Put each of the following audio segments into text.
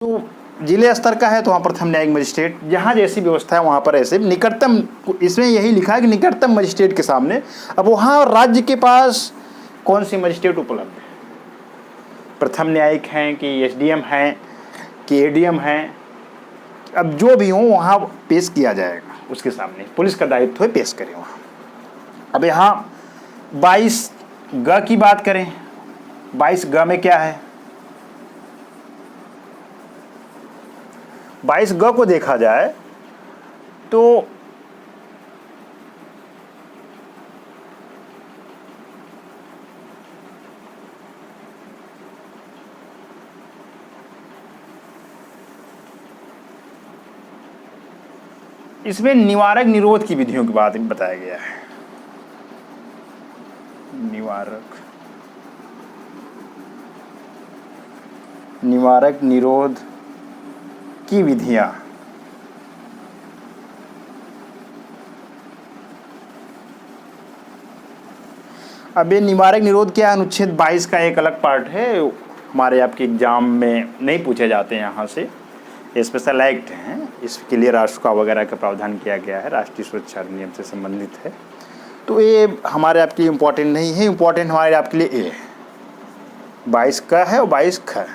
तो जिले स्तर का है तो वहाँ प्रथम न्यायिक मजिस्ट्रेट, जहाँ जैसी व्यवस्था है वहाँ पर ऐसे निकटतम, इसमें यही लिखा है कि निकटतम मजिस्ट्रेट के सामने। अब वहाँ राज्य के पास कौन सी मजिस्ट्रेट उपलब्ध है, प्रथम न्यायिक हैं कि एसडीएम हैं कि एडीएम हैं, अब जो भी हो वहाँ पेश किया जाएगा उसके सामने, पुलिस का दायित्व है पेश करें वहाँ। अब यहाँ 22 ग की बात करें, 22 ग में क्या है, 22 ग को देखा जाए तो इसमें निवारक निरोध की विधियों की बात बताया गया है। निवारक निरोध की विधियां, अब ये निवारक निरोध क्या, अनुच्छेद 22 का एक अलग पार्ट है, हमारे आपके एग्जाम में नहीं पूछे जाते हैं, यहाँ से स्पेशल एक्ट हैं, इसके लिए राष्ट्र वगैरह का प्रावधान किया गया है, राष्ट्रीय सुरक्षा अधिनियम से संबंधित है, तो ये हमारे आपके लिए इम्पोर्टेंट नहीं है। इम्पोर्टेंट हमारे आपके लिए ये है 22 का है और 22 ख,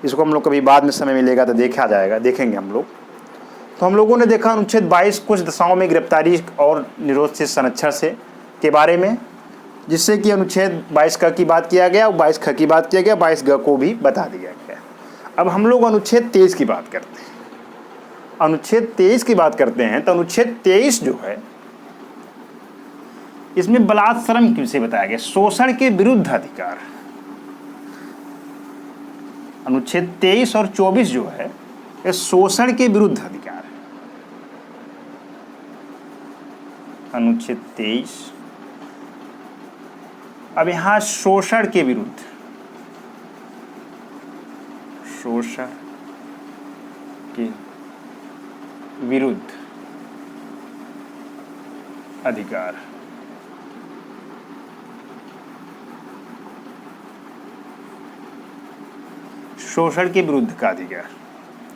इसको हम लोग कभी बाद में समय मिलेगा तो देखा जाएगा, देखेंगे हम लोग। तो हम लोगों ने देखा अनुच्छेद 22 कुछ दशाओं में गिरफ्तारी और निरोध से संरक्षण से के बारे में, जिससे कि अनुच्छेद 22 क की बात किया गया और 22 ख की बात किया गया, 22 ग को भी बता दिया गया। अब हम लोग अनुच्छेद 23 की बात करते हैं। अनुच्छेद 23 की बात करते हैं तो अनुच्छेद 23 जो है, इसमें बलात्श्रम से बताया गया, शोषण के विरुद्ध अधिकार। अनुच्छेद 23 और 24 जो है ये शोषण के विरुद्ध अधिकार है। अनुच्छेद 23, अब यहां शोषण के विरुद्ध, शोषण के विरुद्ध अधिकार, शोषण के विरुद्ध का अधिकार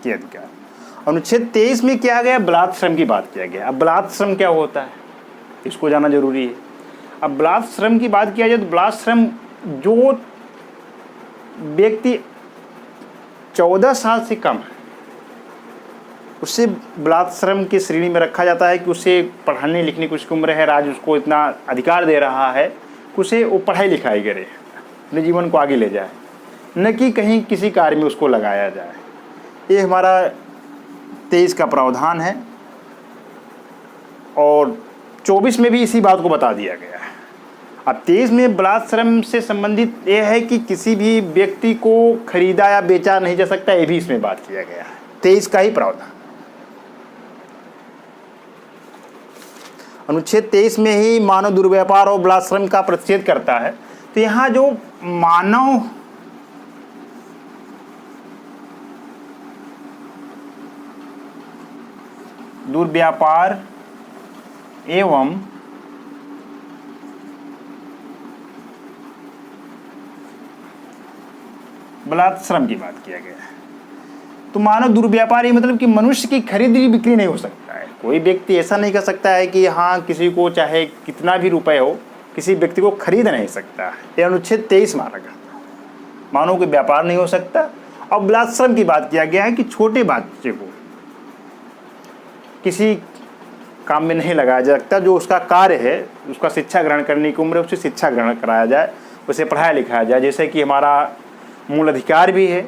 के अधिकार। अनुच्छेद 23 में क्या गया, बलात्श्रम की बात किया गया। अब बलात्श्रम क्या होता है इसको जानना जरूरी है। अब बलात्श्रम की बात किया जाए तो बलात्श्रम, जो व्यक्ति 14 साल से कम है उससे बलात्श्रम की श्रेणी में रखा जाता है कि उसे पढ़ने लिखने की उसकी उम्र है, राज्य उसको इतना अधिकार दे रहा है कि उसे वो पढ़ाई लिखाई करे, अपने जीवन को आगे ले जाए, न कि कहीं किसी कार्य में उसको लगाया जाए। ये हमारा 23 का प्रावधान है और 24 में भी इसी बात को बता दिया गया है। अब 23 में बलात्श्रम से संबंधित ये है कि किसी भी व्यक्ति को खरीदा या बेचा नहीं जा सकता, ये भी इसमें बात किया गया है, 23 का ही प्रावधान। अनुच्छेद 23 में ही मानव दुर्व्यापार और बलात्श्रम का प्रतिषेध करता है। तो यहाँ जो मानव दुर्व्यापार एवं बलात्श्रम की बात किया गया है। तो मानव दुर्व्यापार ये मतलब कि मनुष्य की खरीदी बिक्री नहीं हो सकता है। कोई व्यक्ति ऐसा नहीं कर सकता है कि हाँ किसी को चाहे कितना भी रुपए हो किसी व्यक्ति को खरीद नहीं सकता। ये अनुच्छेद 23 माना गया, मानव के व्यापार नहीं हो सकता। और बलात्श्रम की बात किया गया है कि छोटे बच्चे को किसी काम में नहीं लगाया जा सकता, जो उसका कार्य है, उसका शिक्षा ग्रहण करने की उम्र है, उसे शिक्षा ग्रहण कराया जाए, उसे पढ़ाया लिखाया जाए, जैसे कि हमारा मूल अधिकार भी है।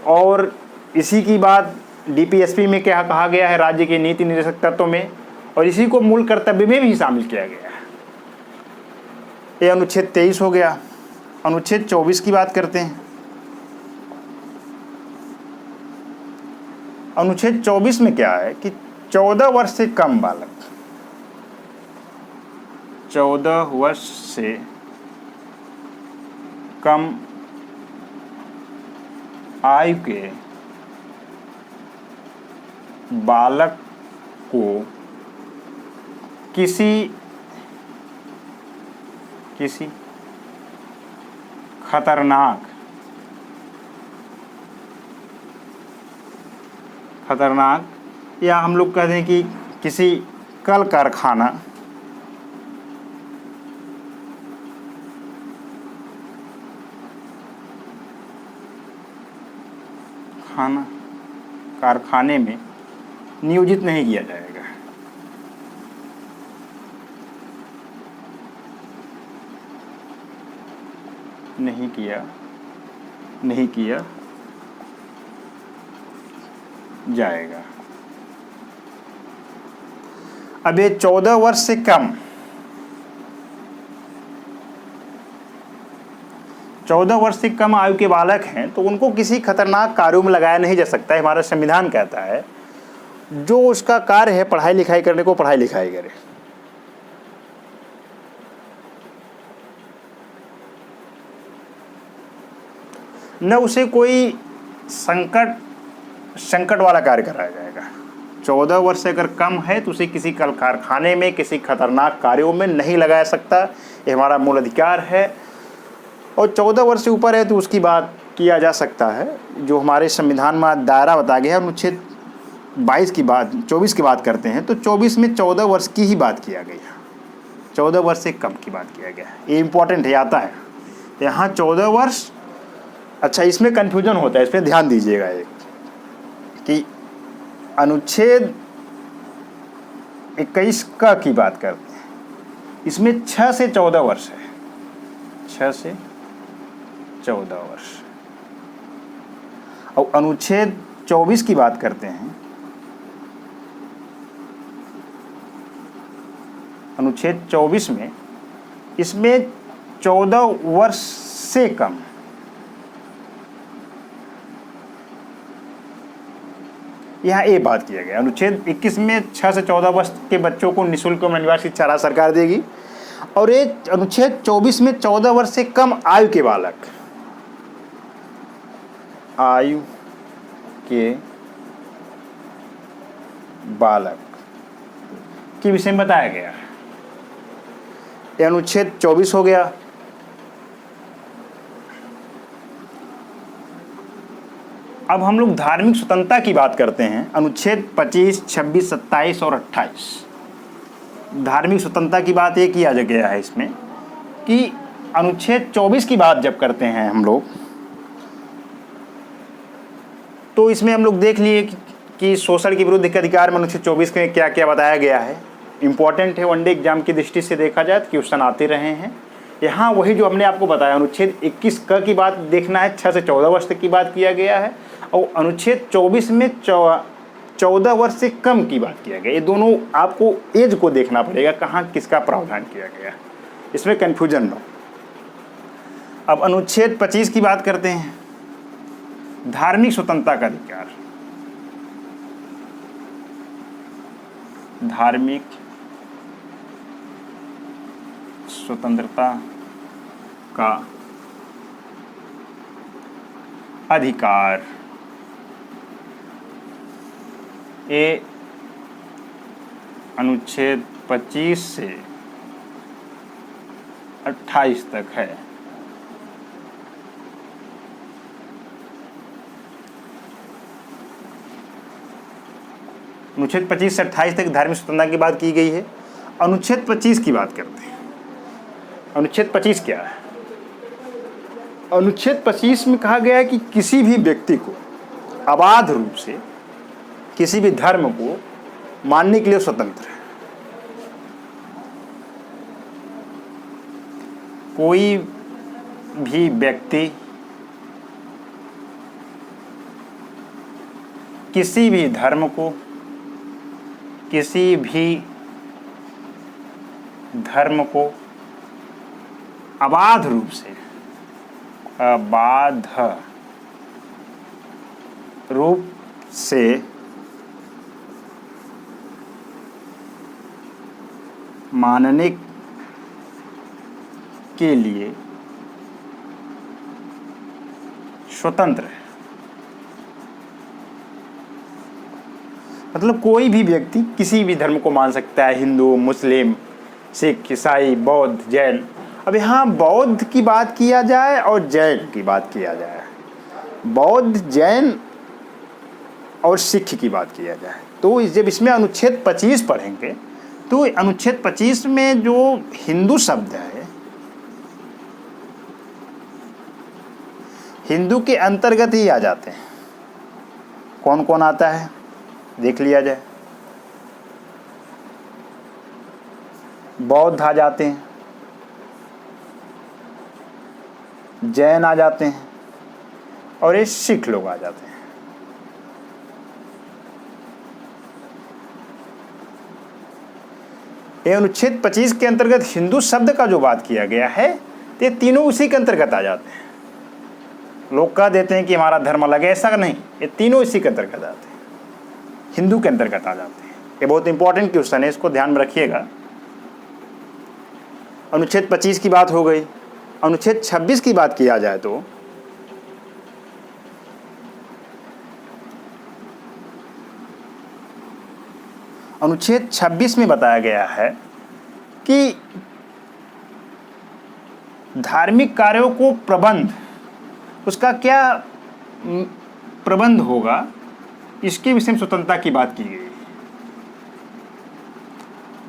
और इसी की बात डीपीएसपी में क्या कहा गया है, राज्य के नीति निर्देशक तत्व में, और इसी को मूल कर्तव्य में भी शामिल किया गया है। ये अनुच्छेद 23 हो गया। अनुच्छेद 24 की बात करते हैं। अनुच्छेद 24 में क्या है कि 14 वर्ष से कम बालक, 14 वर्ष से कम आयु के बालक को किसी खतरनाक खतरनाक, या हम लोग कह दें कि किसी कल कारखाना कारखाने में नियोजित नहीं किया जाएगा। नहीं किया जाएगा। अब ये 14 वर्ष से कम, 14 वर्ष से कम आयु के बालक हैं तो उनको किसी खतरनाक कार्यों में लगाया नहीं जा सकता है। हमारा संविधान कहता है जो उसका कार्य है पढ़ाई लिखाई करने को पढ़ाई लिखाई करे। न उसे कोई संकट वाला कार्य कराया जाएगा। 14 वर्ष से अगर कम है तो उसे किसी कल कारखाने में किसी खतरनाक कार्यों में नहीं लगाया सकता, ये हमारा मूल अधिकार है। और 14 वर्ष से ऊपर है तो उसकी बात किया जा सकता है। जो हमारे संविधान में दायरा बताया गया है, अनुच्छेद 22 की बात 24 की बात करते हैं तो 24 में 14 वर्ष की ही बात किया गया, 14 वर्ष से कम की बात किया गया। ये इंपॉर्टेंट है, आता है यहाँ 14 वर्ष। अच्छा, इसमें कन्फ्यूजन होता है, इसमें ध्यान दीजिएगा एक कि अनुच्छेद 21 का की बात करते हैं, इसमें 6 से 14 वर्ष है, 6 से 14 वर्ष। और अनुच्छेद 24 की बात करते हैं, अनुच्छेद 24 में इसमें 14 वर्ष से कम, यहाँ ये बात किया गया। अनुच्छेद 21 में 6 से 14 वर्ष के बच्चों को निःशुल्क एवं अनिवार्य शिक्षा राज्य सरकार देगी। और ये अनुच्छेद 24 में 14 वर्ष से कम आयु के बालक के विषय में बताया गया। ये अनुच्छेद 24 हो गया। अब हम लोग धार्मिक स्वतंत्रता की बात करते हैं, अनुच्छेद 25, 26, 27 और 28। धार्मिक स्वतंत्रता की बात ये किया गया है इसमें कि अनुच्छेद 24 की बात जब करते हैं हम लोग, तो इसमें हम लोग देख लिए कि शोषण के विरुद्ध के अधिकार में अनुच्छेद 24 में क्या क्या बताया गया है। इंपॉर्टेंट है, वनडे एग्जाम की दृष्टि से देखा जाए तो क्वेश्चन आते रहे हैं। यहाँ वही जो हमने आपको बताया, अनुच्छेद 21 क की बात देखना है, 6 से 14 वर्ष तक की बात किया गया है। और अनुच्छेद 24 में 14 वर्ष से कम की बात किया गया। ये दोनों आपको एज को देखना पड़ेगा, कहाँ किसका प्रावधान किया गया, इसमें कन्फ्यूजन न हो। अब अनुच्छेद 25 की बात करते हैं, धार्मिक स्वतंत्रता का अधिकार। धार्मिक स्वतंत्रता का अधिकार, ये अनुच्छेद 25 से 28 तक है। अनुच्छेद 25 से 28 तक धार्मिक स्वतंत्रता की बात की गई है। अनुच्छेद 25 की बात करते हैं। अनुच्छेद 25 क्या है? अनुच्छेद 25 में कहा गया है कि किसी भी व्यक्ति को अबाध रूप से किसी भी धर्म को मानने के लिए स्वतंत्र है। कोई भी व्यक्ति किसी भी धर्म को, किसी भी धर्म को अबाध रूप से, अबाध रूप से मानने के लिए स्वतंत्र है। मतलब कोई भी व्यक्ति किसी भी धर्म को मान सकता है, हिंदू, मुस्लिम, सिख, ईसाई, बौद्ध, जैन। अब यहाँ बौद्ध की बात किया जाए और जैन की बात किया जाए, बौद्ध, जैन और सिख की बात किया जाए तो जब इसमें अनुच्छेद 25 पढ़ेंगे तो अनुच्छेद 25 में जो हिंदू शब्द है, हिंदू के अंतर्गत ही आ जाते हैं। कौन कौन आता है देख लिया जाए। बौद्ध आ जाते हैं, जैन आ जाते हैं और ये सिख लोग आ जाते हैं। ये अनुच्छेद 25 के अंतर्गत हिंदू शब्द का जो बात किया गया है तो ये तीनों उसी के अंतर्गत आ जाते हैं। लोग कह देते हैं कि हमारा धर्म अलग है, ऐसा नहीं, ये तीनों इसी के अंतर्गत आते हैं, हिंदू के अंतर्गत आ जाते हैं। ये बहुत इंपॉर्टेंट क्वेश्चन है, इसको ध्यान में रखिएगा। अनुच्छेद 25 की बात हो गई। अनुच्छेद 26 की बात किया जाए तो अनुच्छेद 26 में बताया गया है कि धार्मिक कार्यों को प्रबंध, उसका क्या प्रबंध होगा, इसके विषय में स्वतंत्रता की बात की गई।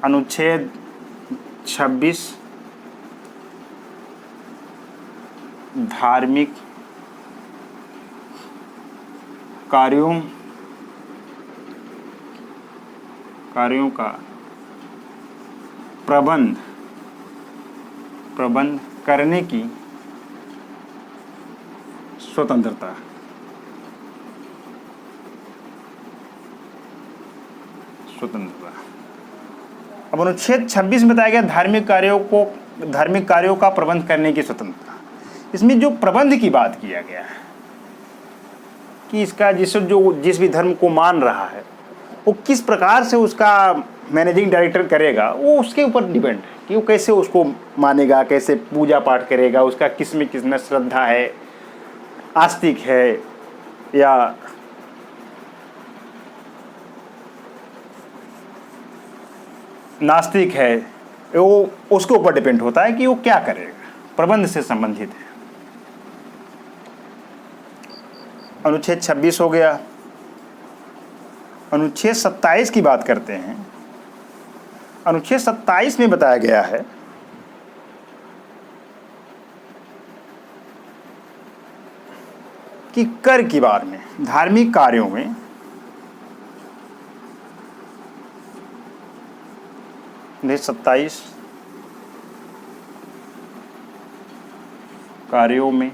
अनुच्छेद 26 धार्मिक कार्यों का प्रबंध करने की स्वतंत्रता। अब अनुच्छेद 26 में बताया गया धार्मिक कार्यों का प्रबंध करने की स्वतंत्रता। इसमें जो प्रबंध की बात किया गया है कि इसका जिस भी धर्म को मान रहा है वो किस प्रकार से उसका मैनेजिंग डायरेक्टर करेगा, वो उसके ऊपर डिपेंड है कि वो कैसे उसको मानेगा, कैसे पूजा पाठ करेगा, उसका किस में कितना श्रद्धा है, आस्तिक है या नास्तिक है, वो उसके ऊपर डिपेंड होता है कि वो क्या करेगा, प्रबंध से संबंधित है। अनुच्छेद 26 हो गया। अनुच्छेद 27 की बात करते हैं। अनुच्छेद 27 में बताया गया है कि कर की बार में धार्मिक कार्यों में अनुच्छेद 27 कार्यों में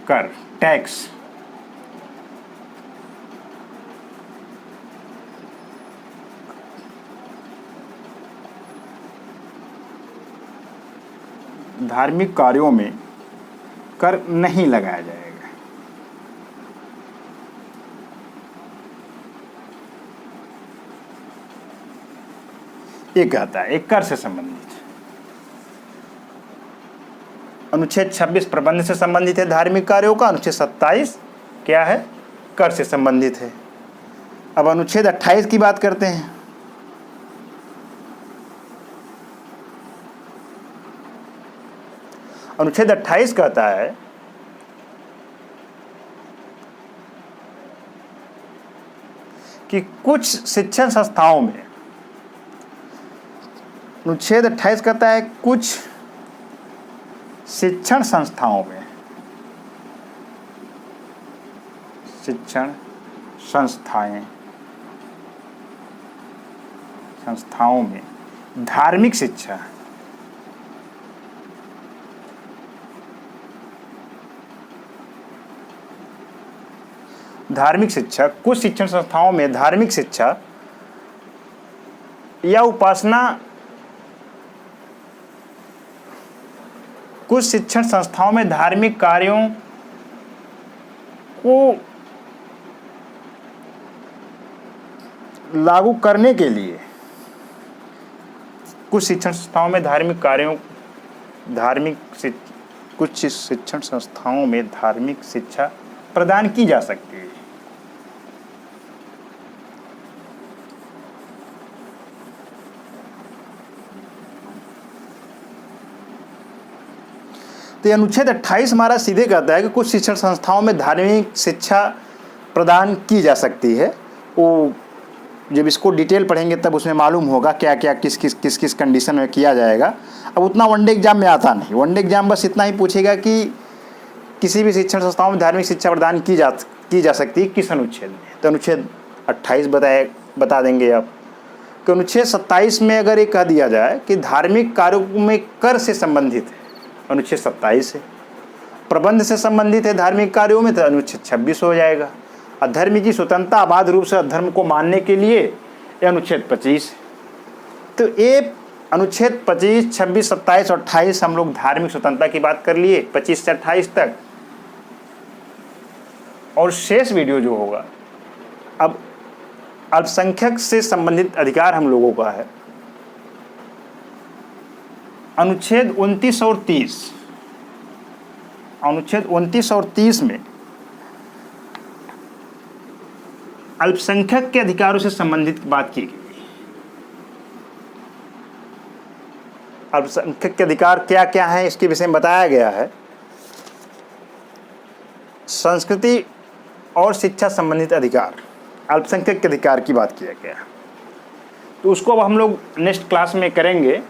कर टैक्स धार्मिक कार्यों में कर नहीं लगाया जाएगा। ये कहता है एक कर से संबंधित। अनुच्छेद 26 प्रबंध से संबंधित है धार्मिक कार्यों का, अनुच्छेद 27 क्या है, कर से संबंधित है। अब अनुच्छेद 28 की बात करते हैं। अनुच्छेद 28 कहता है कि कुछ शिक्षण संस्थाओं में, अनुच्छेद 28 कहता है कुछ शिक्षण संस्थाओं में, शिक्षण संस्थाओं में धार्मिक शिक्षा कुछ शिक्षण संस्थाओं में धार्मिक शिक्षा या उपासना, कुछ शिक्षण संस्थाओं में धार्मिक कार्यों को लागू करने के लिए, कुछ शिक्षण संस्थाओं में कुछ शिक्षण संस्थाओं में धार्मिक शिक्षा प्रदान की जा सकती है। तो ये अनुच्छेद 28 हमारा सीधे कहता है कि कुछ शिक्षण संस्थाओं में धार्मिक शिक्षा प्रदान की जा सकती है। वो जब इसको डिटेल पढ़ेंगे तब उसमें मालूम होगा क्या क्या किस किस कंडीशन में किया जाएगा। अब उतना वनडे एग्जाम में आता नहीं, वनडे एग्जाम बस इतना ही पूछेगा कि किसी भी शिक्षण संस्थाओं में धार्मिक शिक्षा प्रदान की जा सकती है किस अनुच्छेद में। तो अनुच्छेद 28 बता देंगे आप कि अनुच्छेद 27 में अगर ये कह दिया जाए कि धार्मिक कार्यों में कर से संबंधित है, अनुच्छेद 27 है। प्रबंध से संबंधित है धार्मिक कार्यों में, तो अनुच्छेद 26 हो जाएगा। अधर्म की स्वतंत्रता अबाध रूप से अधर्म को मानने के लिए ये अनुच्छेद 25 है। तो ये अनुच्छेद 25, 26, 27 और 28 हम लोग धार्मिक स्वतंत्रता की बात कर लिए 25 से 28 तक। और शेष वीडियो जो होगा, अब अल्पसंख्यक से संबंधित अधिकार हम लोगों का है अनुच्छेद 29 और 30। अनुच्छेद 29 और 30 में अल्पसंख्यक के अधिकारों से संबंधित बात की गई। अल्पसंख्यक के अधिकार क्या क्या हैं इसके विषय में बताया गया है। संस्कृति और शिक्षा संबंधित अधिकार, अल्पसंख्यक के अधिकार की बात किया गया। तो उसको अब हम लोग नेक्स्ट क्लास में करेंगे।